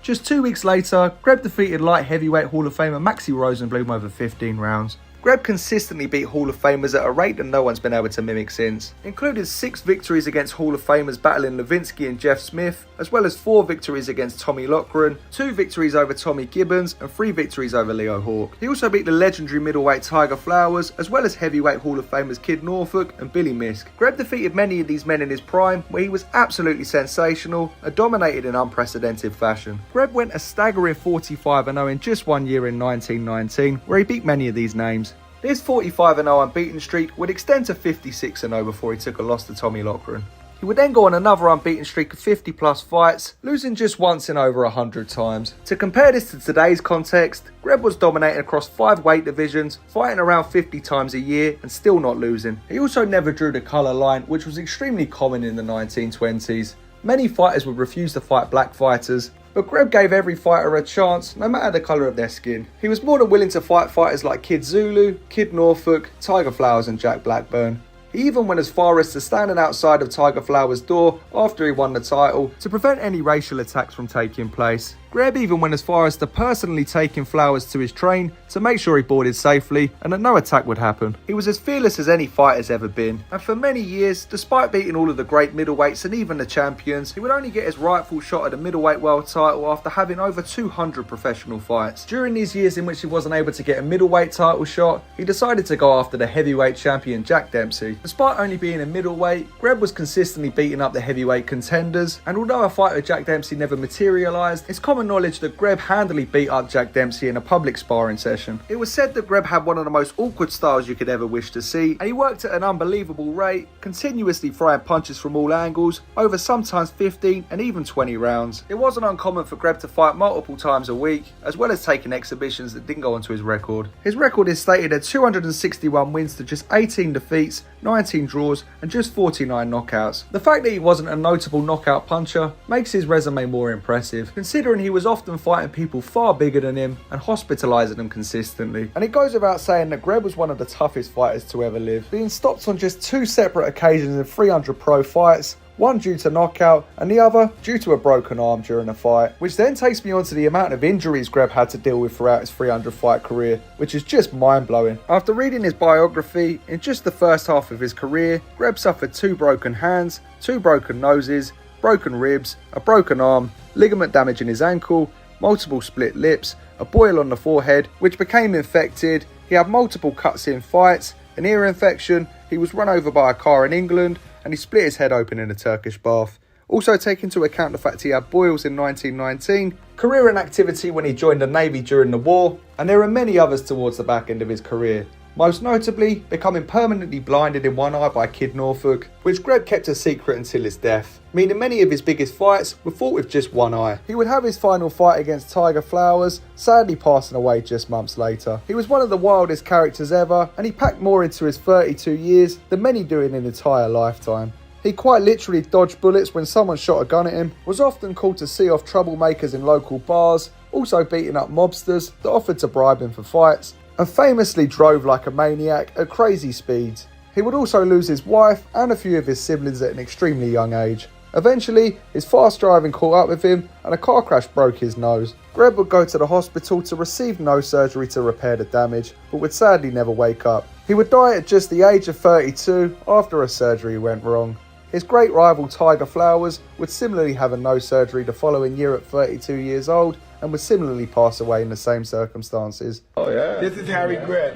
Just 2 weeks later, Greb defeated light heavyweight Hall of Famer Maxie Rosenblum over 15 rounds. Greb consistently beat Hall of Famers at a rate that no one's been able to mimic since, including 6 victories against Hall of Famers battling Levinsky and Jeff Smith, as well as 4 victories against Tommy Loughran, 2 victories over Tommy Gibbons, and 3 victories over Leo Hawke. He also beat the legendary middleweight Tiger Flowers, as well as heavyweight Hall of Famers Kid Norfolk and Billy Misk. Greb defeated many of these men in his prime, where he was absolutely sensational and dominated in unprecedented fashion. Greb went a staggering 45-0 in just 1 year in 1919, where he beat many of these names. This 45-0 unbeaten streak would extend to 56-0 before he took a loss to Tommy Loughran. He would then go on another unbeaten streak of 50 plus fights, losing just once in over 100 times. To compare this to today's context, Greb was dominating across 5 weight divisions, fighting around 50 times a year and still not losing. He also never drew the colour line, which was extremely common in the 1920s. Many fighters would refuse to fight black fighters, but Greb gave every fighter a chance, no matter the colour of their skin. He was more than willing to fight fighters like Kid Zulu, Kid Norfolk, Tiger Flowers and Jack Blackburn. He even went as far as to standing outside of Tiger Flowers' door after he won the title to prevent any racial attacks from taking place. Greb even went as far as to personally taking Flowers to his train to make sure he boarded safely and that no attack would happen. He was as fearless as any fighter's ever been, and for many years, despite beating all of the great middleweights and even the champions, he would only get his rightful shot at the middleweight world title after having over 200 professional fights. During these years in which he wasn't able to get a middleweight title shot, he decided to go after the heavyweight champion Jack Dempsey. Despite only being a middleweight, Greb was consistently beating up the heavyweight contenders, and although a fight with Jack Dempsey never materialised, it's common knowledge that Greb handily beat up Jack Dempsey in a public sparring session. It was said that Greb had one of the most awkward styles you could ever wish to see, and he worked at an unbelievable rate, continuously throwing punches from all angles, over sometimes 15 and even 20 rounds. It wasn't uncommon for Greb to fight multiple times a week, as well as taking exhibitions that didn't go onto his record. His record is stated at 261 wins to just 18 defeats, 19 draws and just 49 knockouts. The fact that he wasn't a notable knockout puncher makes his resume more impressive, considering he was often fighting people far bigger than him and hospitalising them consistently. And it goes without saying that Greb was one of the toughest fighters to ever live, being stopped on just 2 separate occasions in 300 pro fights, one due to knockout and the other due to a broken arm during a fight, which then takes me on to the amount of injuries Greb had to deal with throughout his 300 fight career, which is just mind-blowing. After reading his biography, in just the first half of his career, Greb suffered 2 broken hands, 2 broken noses, broken ribs, a broken arm, ligament damage in his ankle, multiple split lips, a boil on the forehead which became infected, he had multiple cuts in fights, an ear infection, he was run over by a car in England, and he split his head open in a Turkish bath. Also take into account the fact he had boils in 1919, career inactivity when he joined the Navy during the war, and there are many others towards the back end of his career. Most notably, becoming permanently blinded in one eye by Kid Norfolk, which Greb kept a secret until his death, meaning many of his biggest fights were fought with just one eye. He would have his final fight against Tiger Flowers, sadly passing away just months later. He was one of the wildest characters ever, and he packed more into his 32 years than many do in an entire lifetime. He quite literally dodged bullets when someone shot a gun at him, was often called to see off troublemakers in local bars, also beating up mobsters that offered to bribe him for fights, and famously drove like a maniac at crazy speeds. He would also lose his wife and a few of his siblings at an extremely young age. Eventually, his fast driving caught up with him and a car crash broke his nose. Greb would go to the hospital to receive nose surgery to repair the damage, but would sadly never wake up. He would die at just the age of 32 after a surgery went wrong. His great rival Tiger Flowers would similarly have a nose surgery the following year at 32 years old and would similarly pass away in the same circumstances. Oh yeah. This is Harry Greb,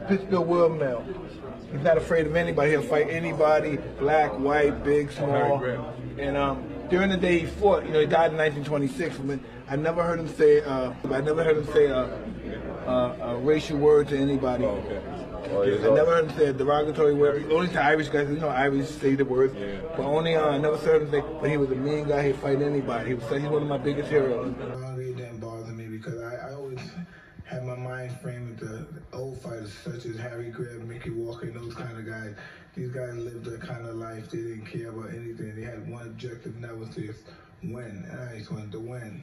Pittsburgh World Mill. He's not afraid of anybody. He'll fight anybody, black, white, big, small. And during the day he fought, he died in 1926. I never heard him say a racial word to anybody. Oh, okay. Oh, I never heard him say a derogatory word. Only to Irish guys, Irish say the words. Yeah. But only I never heard him say. But he was a mean guy. He'd fight anybody. He's one of my biggest heroes. It didn't bother me because I always had my mind framed with the old fighters such as Harry Greb, Mickey Walker, and those kind of guys. These guys lived a kind of life. They didn't care about anything. They had one objective, and that was to win. And I just wanted to win.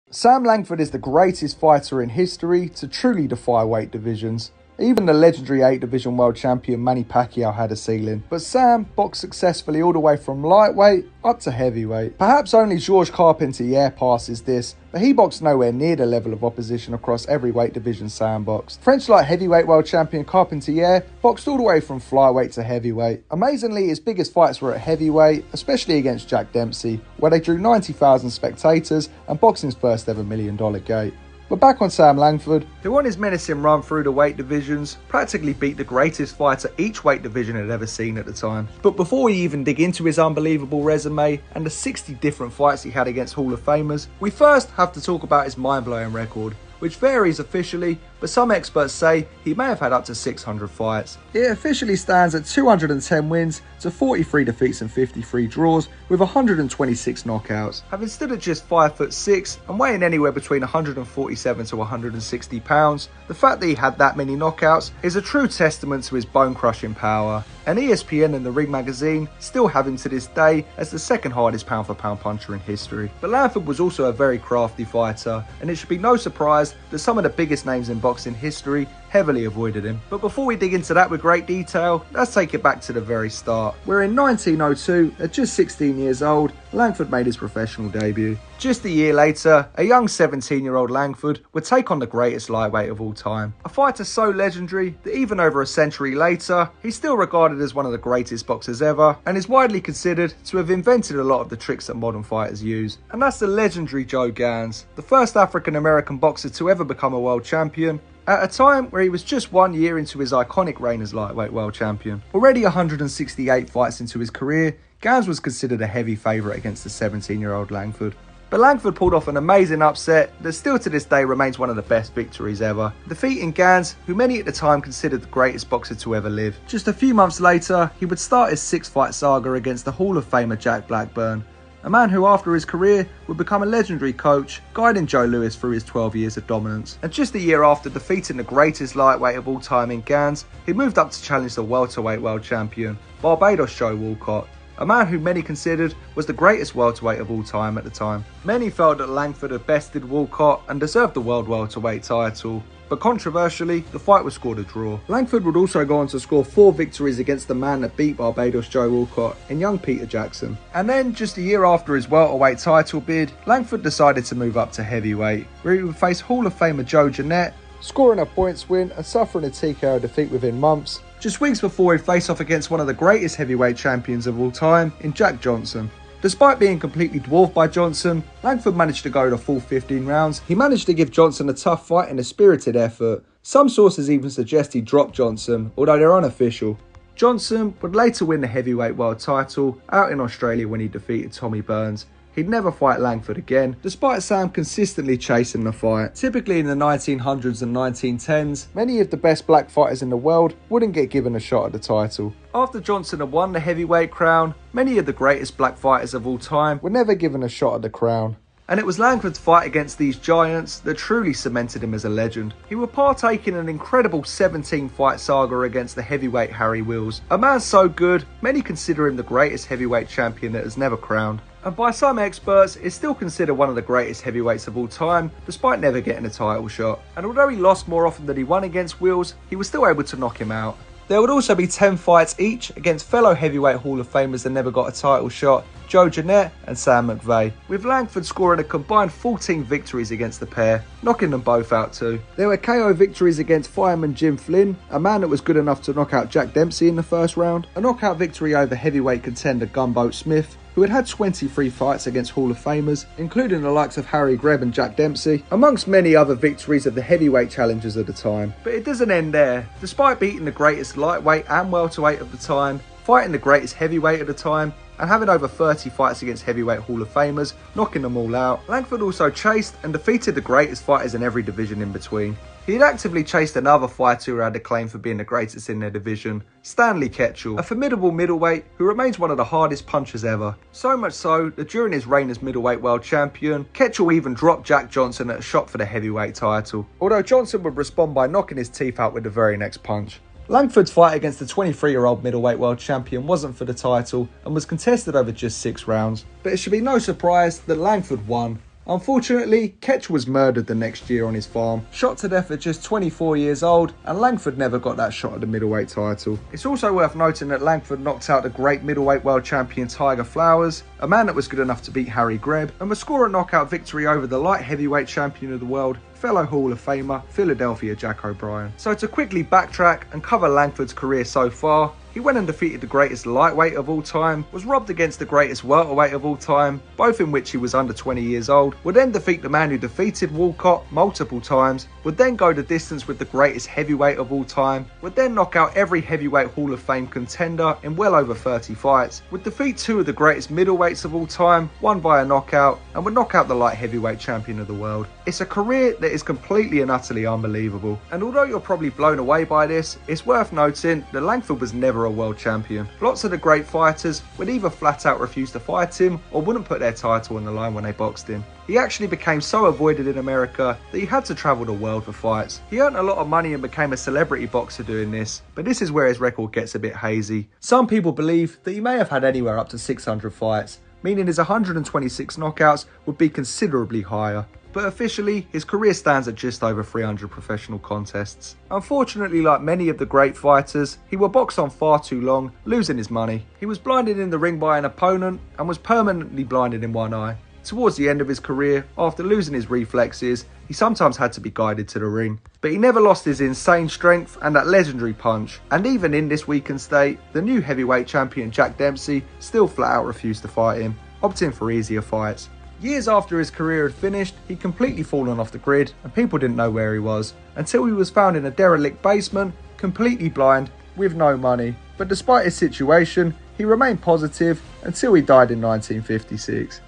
Sam Langford is the greatest fighter in history to truly defy weight divisions. Even the legendary 8 Division World Champion Manny Pacquiao had a ceiling, but Sam boxed successfully all the way from lightweight up to heavyweight. Perhaps only Georges Carpentier passes this, but he boxed nowhere near the level of opposition across every weight division Sam boxed. French light heavyweight world champion Carpentier boxed all the way from flyweight to heavyweight. Amazingly, his biggest fights were at heavyweight, especially against Jack Dempsey, where they drew 90,000 spectators and boxing's first ever $1 million gate. But back on Sam Langford, who on his menacing run through the weight divisions practically beat the greatest fighter each weight division had ever seen at the time. But before we even dig into his unbelievable resume and the 60 different fights he had against Hall of Famers, we first have to talk about his mind-blowing record, which varies officially, but some experts say he may have had up to 600 fights. It officially stands at 210 wins to 43 defeats and 53 draws with 126 knockouts. Having stood at just 5'6" and weighing anywhere between 147 to 160 pounds, the fact that he had that many knockouts is a true testament to his bone-crushing power. And ESPN and The Ring magazine still have him to this day as the second hardest pound-for-pound puncher in history. But Langford was also a very crafty fighter, and it should be no surprise that some of the biggest names in boxing history heavily avoided him. But before we dig into that with great detail, let's take it back to the very start, where in 1902, at just 16 years old, Langford made his professional debut. Just a year later, a young 17-year-old Langford would take on the greatest lightweight of all time. A fighter so legendary that even over a century later, he's still regarded as one of the greatest boxers ever, and is widely considered to have invented a lot of the tricks that modern fighters use. And that's the legendary Joe Gans, the first African-American boxer to ever become a world champion, at a time where he was just 1 year into his iconic reign as lightweight world champion. Already 168 fights into his career, Gans was considered a heavy favourite against the 17-year-old Langford. But Langford pulled off an amazing upset that still to this day remains one of the best victories ever, defeating Gans, who many at the time considered the greatest boxer to ever live. Just a few months later, he would start his 6-fight saga against the Hall of Famer Jack Blackburn, a man who after his career would become a legendary coach, guiding Joe Louis through his 12 years of dominance. And just a year after defeating the greatest lightweight of all time in Gans, he moved up to challenge the welterweight world champion, Barbados Joe Walcott, a man who many considered was the greatest welterweight of all time at the time. Many felt that Langford had bested Walcott and deserved the world welterweight title, but controversially, the fight was scored a draw. Langford would also go on to score 4 victories against the man that beat Barbados Joe Walcott in young Peter Jackson. And then, just a year after his welterweight title bid, Langford decided to move up to heavyweight, where he would face Hall of Famer Joe Jeanette, scoring a points win and suffering a TKO defeat within months, just weeks before he'd face off against one of the greatest heavyweight champions of all time in Jack Johnson. Despite being completely dwarfed by Johnson, Langford managed to go the full 15 rounds. He managed to give Johnson a tough fight and a spirited effort. Some sources even suggest he dropped Johnson, although they're unofficial. Johnson would later win the heavyweight world title out in Australia when he defeated Tommy Burns. He'd never fight Langford again, despite Sam consistently chasing the fight. Typically in the 1900s and 1910s, many of the best black fighters in the world wouldn't get given a shot at the title. After Johnson had won the heavyweight crown, many of the greatest black fighters of all time were never given a shot at the crown. And it was Langford's fight against these giants that truly cemented him as a legend. He would partake in an incredible 17-fight saga against the heavyweight Harry Wills, a man so good, many consider him the greatest heavyweight champion that has never crowned. And by some experts, is still considered one of the greatest heavyweights of all time, despite never getting a title shot. And although he lost more often than he won against Wills, he was still able to knock him out. There would also be 10 fights each against fellow heavyweight Hall of Famers that never got a title shot, Joe Jeanette and Sam McVeigh, with Langford scoring a combined 14 victories against the pair, knocking them both out too. There were KO victories against fireman Jim Flynn, a man that was good enough to knock out Jack Dempsey in the first round, a knockout victory over heavyweight contender Gunboat Smith, who had 23 fights against Hall of Famers, including the likes of Harry Greb and Jack Dempsey, amongst many other victories of the heavyweight challengers of the time. But it doesn't end there. Despite beating the greatest lightweight and welterweight of the time, fighting the greatest heavyweight of the time, and having over 30 fights against heavyweight Hall of Famers, knocking them all out, Langford also chased and defeated the greatest fighters in every division in between. He had actively chased another fighter who had a claim for being the greatest in their division, Stanley Ketchel, a formidable middleweight who remains one of the hardest punchers ever. So much so that during his reign as middleweight world champion, Ketchel even dropped Jack Johnson at a shot for the heavyweight title, although Johnson would respond by knocking his teeth out with the very next punch. Langford's fight against the 23-year-old middleweight world champion wasn't for the title and was contested over just 6 rounds, but it should be no surprise that Langford won. Unfortunately, Ketchel was murdered the next year on his farm, shot to death at just 24 years old, and Langford never got that shot at the middleweight title. It's also worth noting that Langford knocked out the great middleweight world champion Tiger Flowers, a man that was good enough to beat Harry Greb, and would score a knockout victory over the light heavyweight champion of the world, fellow Hall of Famer Philadelphia Jack O'Brien. So to quickly backtrack and cover Langford's career so far, He went and defeated the greatest lightweight of all time, was robbed against the greatest welterweight of all time, both in which he was under 20 years old, would then defeat the man who defeated Walcott multiple times, would then go the distance with the greatest heavyweight of all time, would then knock out every heavyweight Hall of Fame contender in well over 30 fights, would defeat two of the greatest middleweights of all time, one via knockout, and would knock out the light heavyweight champion of the world. It's a career that is completely and utterly unbelievable. And although you're probably blown away by this, it's worth noting that Langford was never a world champion. Lots of the great fighters would either flat out refuse to fight him or wouldn't put their title on the line when they boxed him. He actually became so avoided in America that he had to travel the world for fights. He earned a lot of money and became a celebrity boxer doing this, but this is where his record gets a bit hazy. Some people believe that he may have had anywhere up to 600 fights, meaning his 126 knockouts would be considerably higher. But officially, his career stands at just over 300 professional contests. Unfortunately, like many of the great fighters, he would box on far too long, losing his money. He was blinded in the ring by an opponent and was permanently blinded in one eye. Towards the end of his career, after losing his reflexes, he sometimes had to be guided to the ring. But he never lost his insane strength and that legendary punch. And even in this weakened state, the new heavyweight champion Jack Dempsey still flat out refused to fight him, opting for easier fights. Years after his career had finished, he'd completely fallen off the grid and people didn't know where he was, until he was found in a derelict basement, completely blind, with no money. But despite his situation, he remained positive until he died in 1956.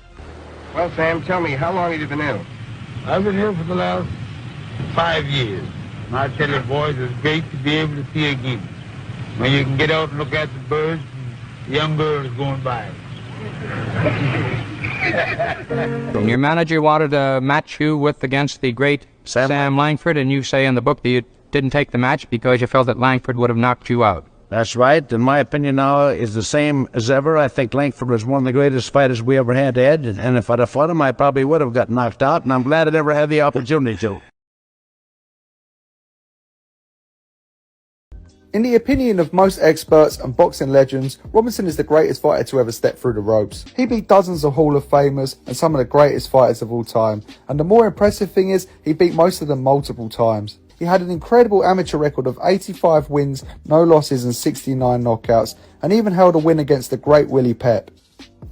Well, Sam, tell me, how long have you been ill? I've been here for the last 5 years. And I tell you, boys, it's great to be able to see again. When you can get out and look at the birds and young girls going by. Your manager wanted to match you against the great Sam Langford, and you say in the book that you didn't take the match because you felt that Langford would have knocked you out. That's right, and my opinion now is the same as ever. I think Langford was one of the greatest fighters we ever had, Ed, and if I'd have fought him, I probably would have got knocked out, and I'm glad I never had the opportunity to. In the opinion of most experts and boxing legends, Robinson is the greatest fighter to ever step through the ropes. He beat dozens of Hall of Famers and some of the greatest fighters of all time, and the more impressive thing is, he beat most of them multiple times. He had an incredible amateur record of 85 wins, no losses and 69 knockouts, and even held a win against the great Willie Pep.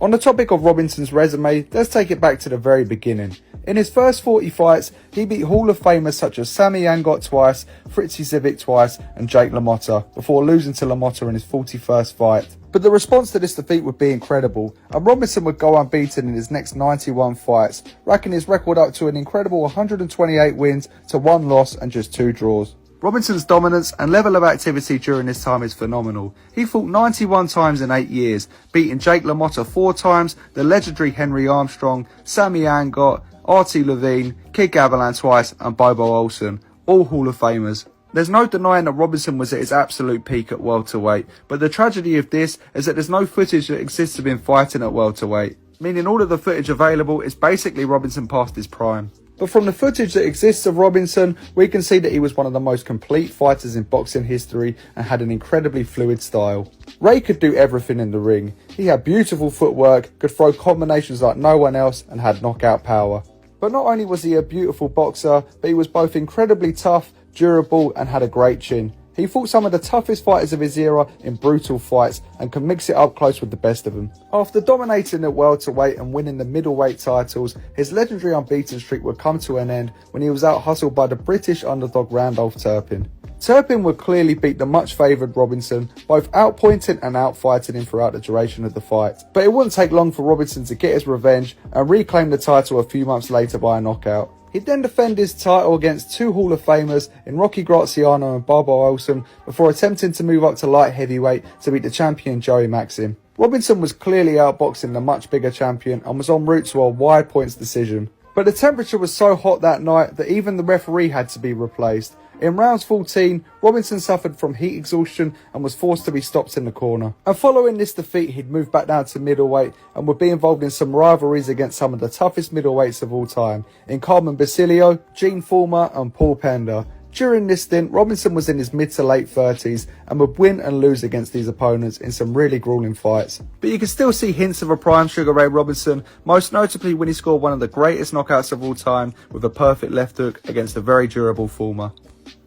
On the topic of Robinson's resume, let's take it back to the very beginning. In his first 40 fights, he beat Hall of Famers such as Sammy Angot twice, Fritzy Zivic twice, and Jake LaMotta, before losing to LaMotta in his 41st fight. But the response to this defeat would be incredible, and Robinson would go unbeaten in his next 91 fights, racking his record up to an incredible 128 wins to 1 loss and just 2 draws. Robinson's dominance and level of activity during this time is phenomenal. He fought 91 times in 8 years, beating Jake LaMotta 4 times, the legendary Henry Armstrong, Sammy Angot, Artie Levine, Kid Gavilan twice, and Bobo Olsen, all Hall of Famers. There's no denying that Robinson was at his absolute peak at welterweight, but the tragedy of this is that there's no footage that exists of him fighting at welterweight, meaning all of the footage available is basically Robinson past his prime. But from the footage that exists of Robinson, we can see that he was one of the most complete fighters in boxing history and had an incredibly fluid style. Ray could do everything in the ring. He had beautiful footwork, could throw combinations like no one else, and had knockout power. But not only was he a beautiful boxer, but he was both incredibly tough, durable, and had a great chin. He fought some of the toughest fighters of his era in brutal fights and could mix it up close with the best of them. After dominating at welterweight and winning the middleweight titles, his legendary unbeaten streak would come to an end when he was out-hustled by the British underdog Randolph Turpin. Turpin would clearly beat the much-favoured Robinson, both outpointing and outfighting him throughout the duration of the fight. But it wouldn't take long for Robinson to get his revenge and reclaim the title a few months later by a knockout. He'd then defend his title against 2 Hall of Famers in Rocky Graziano and Bobo Olsen before attempting to move up to light heavyweight to beat the champion Joey Maxim. Robinson was clearly outboxing the much bigger champion and was en route to a wide points decision. But the temperature was so hot that night that even the referee had to be replaced. In rounds 14, Robinson suffered from heat exhaustion and was forced to be stopped in the corner. And following this defeat, he'd moved back down to middleweight and would be involved in some rivalries against some of the toughest middleweights of all time, in Carmen Basilio, Gene Fulmer and Paul Pender. During this stint, Robinson was in his mid to late 30s and would win and lose against these opponents in some really grueling fights. But you can still see hints of a prime Sugar Ray Robinson, most notably when he scored one of the greatest knockouts of all time with a perfect left hook against a very durable Fulmer.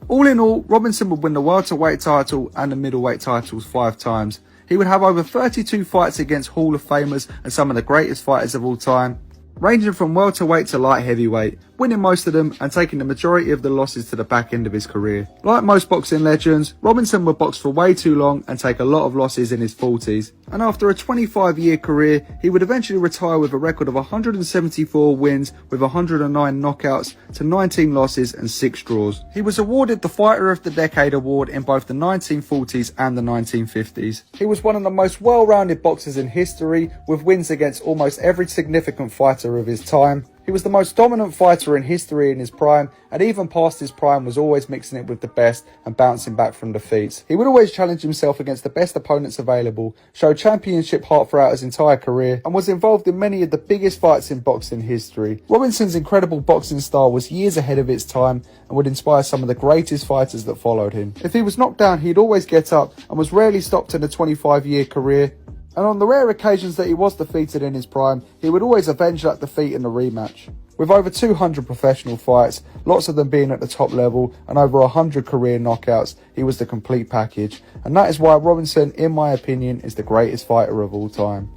All in all, Robinson would win the welterweight title and the middleweight titles 5 times. He would have over 32 fights against Hall of Famers and some of the greatest fighters of all time, ranging from welterweight to light heavyweight, winning most of them and taking the majority of the losses to the back end of his career. Like most boxing legends, Robinson would box for way too long and take a lot of losses in his 40s. And after a 25-year career, he would eventually retire with a record of 174 wins with 109 knockouts to 19 losses and 6 draws. He was awarded the Fighter of the Decade award in both the 1940s and the 1950s. He was one of the most well-rounded boxers in history, with wins against almost every significant fighter of his time. He was the most dominant fighter in history in his prime, and even past his prime was always mixing it with the best and bouncing back from defeats. He would always challenge himself against the best opponents available, showed championship heart throughout his entire career, and was involved in many of the biggest fights in boxing history. Robinson's incredible boxing style was years ahead of its time and would inspire some of the greatest fighters that followed him. If he was knocked down, he'd always get up and was rarely stopped in a 25-year career. And on the rare occasions that he was defeated in his prime, he would always avenge that defeat in a rematch. With over 200 professional fights, lots of them being at the top level, and over 100 career knockouts, he was the complete package. And that is why Robinson, in my opinion, is the greatest fighter of all time.